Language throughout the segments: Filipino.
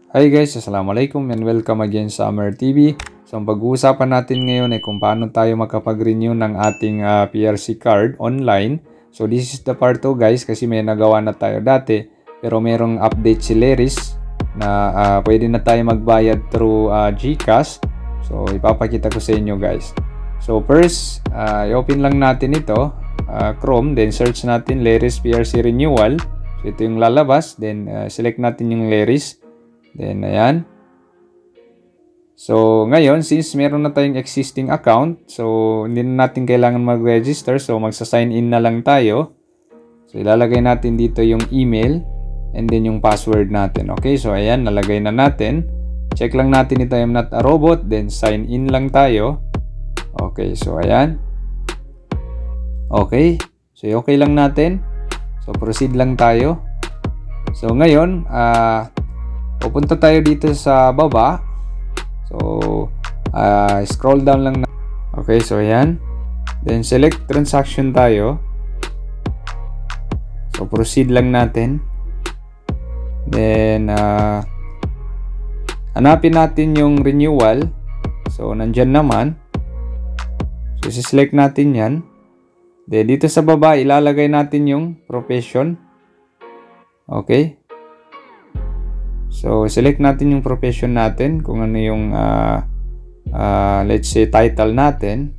Hi guys, Assalamualaikum and welcome again sa Amer TV. So ang pag-uusapan natin ngayon ay kung paano tayo makapag-renew ng ating PRC card online. So this is the part 2 guys kasi may nagawa na tayo dati pero merong update si Leris na pwede na tayo magbayad through GCash. So ipapakita ko sa inyo guys. So first, i-open lang natin ito, Chrome, then search natin Leris PRC Renewal. So ito yung lalabas, then select natin yung Leris. Then, ayan. So, ngayon, since meron na tayong existing account, so, hindi na natin kailangan mag-register. So, magsa-sign in na lang tayo. So, ilalagay natin dito yung email and then yung password natin. Okay, so, ayan, nalagay na natin. Check lang natin ito, I'm not a robot. Then, sign in lang tayo. Okay, so, ayan. Okay. So, okay lang natin. So, proceed lang tayo. So, ngayon, pupunta tayo dito sa baba. So, scroll down lang. Okay, so ayan. Then, select transaction tayo. So, proceed lang natin. Then, hanapin natin yung renewal. So, nandyan naman. So, select natin yan. Then, dito sa baba, ilalagay natin yung profession. Okay. So, select natin yung profession natin, kung ano yung, let's say, title natin.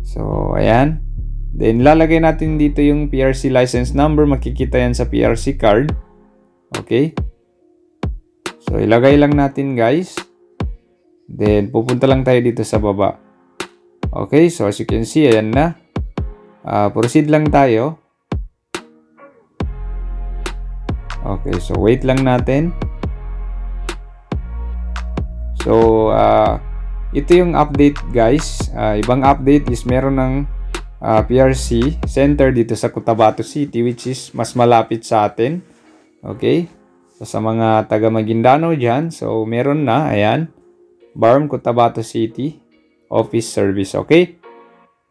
So, ayan. Then, lalagay natin dito yung PRC license number. Makikita yan sa PRC card. Okay. So, ilagay lang natin, guys. Then, pupunta lang tayo dito sa baba. Okay. So, as you can see, ayan na. Proceed lang tayo. Okay, so wait lang natin. So, ito yung update guys. Ibang update is meron ng PRC center dito sa Cotabato City which is mas malapit sa atin. Okay? So, sa mga taga Maguindano dyan, so meron na, ayan. BARM Cotabato City Office Service, okay?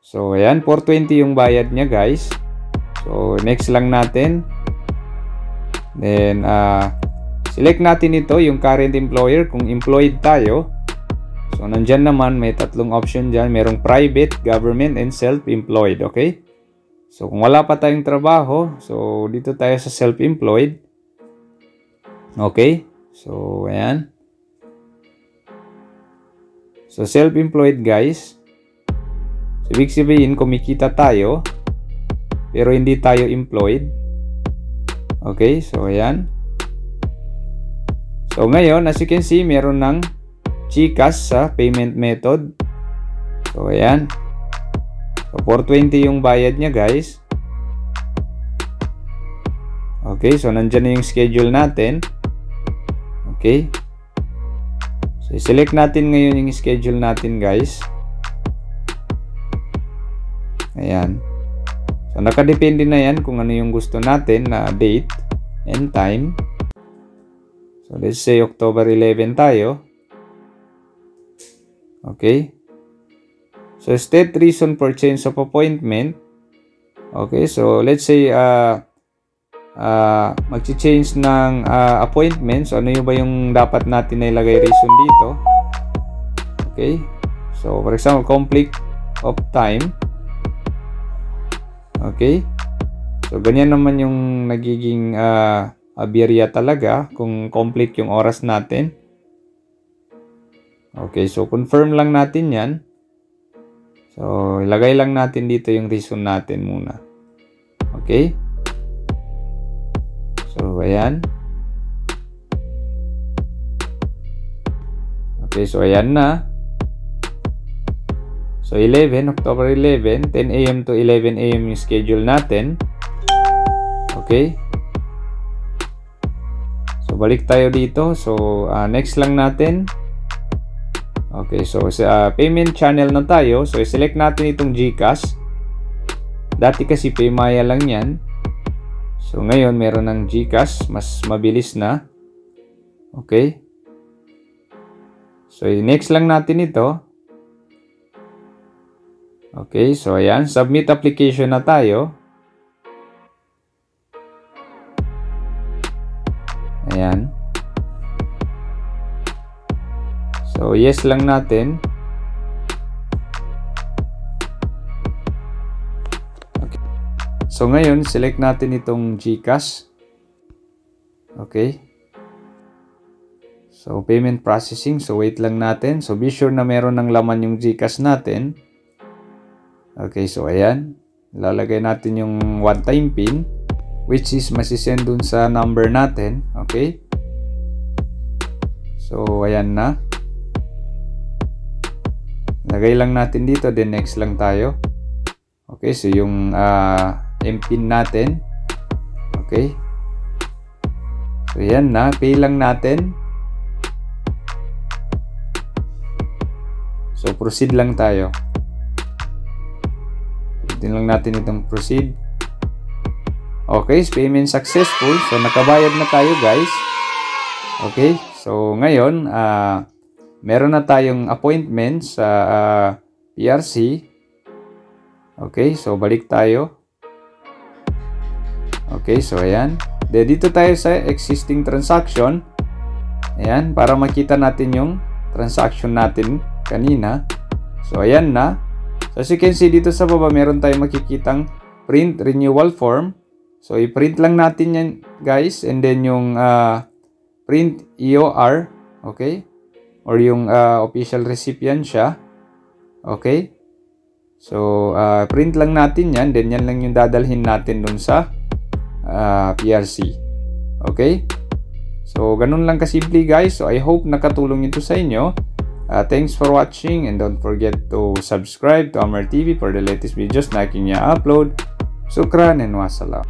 So, ayan, 420 yung bayad niya guys. So, next lang natin. Then, select natin ito, yung current employer, kung employed tayo. So, nandyan naman, may tatlong option dyan. Merong private, government, and self-employed. Okay? So, kung wala pa tayong trabaho, so, dito tayo sa self-employed. Okay? So, ayan. So, self-employed, guys. So, ibig sabihin, kumikita tayo, pero hindi tayo employed. Okay, so ayan. So ngayon, as you can see, meron ng GCash sa payment method. So ayan. So 420 yung bayad niya guys. Okay, so nandyan na yung schedule natin. Okay. So select natin ngayon yung schedule natin guys. Ayan. So, nakadepende na yan kung ano yung gusto natin na date and time. So, let's say October 11 tayo. Okay. So, state reason for change of appointment. Okay. So, let's say mag-change ng appointment. So, ano yung ba yung dapat natin na ilagay reason dito? Okay. So, for example, conflict of time. Okay. So, ganyan naman yung nagiging aberya talaga kung complete yung oras natin. Okay. So, confirm lang natin yan. So, ilagay lang natin dito yung reason natin muna. Okay. So, ayan. Okay. So, ayan na. So, October 11, 10 AM to 11 AM yung schedule natin. Okay. So, balik tayo dito. So, next lang natin. Okay. So, sa payment channel na tayo. So, select natin itong GCash. Dati kasi Paymaya lang yan. So, ngayon, meron ng GCash. Mas mabilis na. Okay. So, next lang natin ito. Okay, so ayan, submit application na tayo. Ayan. So, yes lang natin. Okay. So, ngayon, select natin itong GCash. Okay. So, payment processing. So, wait lang natin. So, be sure na meron ng laman yung GCash natin. Okay, so ayan. Lalagay natin yung one-time PIN, which is masisend dun sa number natin. Okay. So, ayan na. Lagay lang natin dito. Then, next lang tayo. Okay, so yung MPIN natin. Okay. So, ayan na. Pay lang natin. So, proceed lang tayo. Pitin lang natin itong proceed. Okay, payment successful. So, nakabayad na tayo, guys. Okay, so ngayon, meron na tayong appointment sa PRC. Okay, so balik tayo. Okay, so ayan. Dito tayo sa existing transaction. Ayan, para makita natin yung transaction natin kanina. So, ayan na. So, as you can see dito sa baba, meron tayong makikitang print renewal form. So, i-print lang natin yan, guys. And then, yung print EOR. Okay? Or yung official recipient siya. Okay? So, print lang natin yan. Then, yan lang yung dadalhin natin dun sa PRC. Okay? So, ganun lang kasimple, guys. So, I hope nakatulong ito sa inyo. Thanks for watching and don't forget to subscribe to Amar TV for the latest videos na aking i-upload. Shukran and wassalam.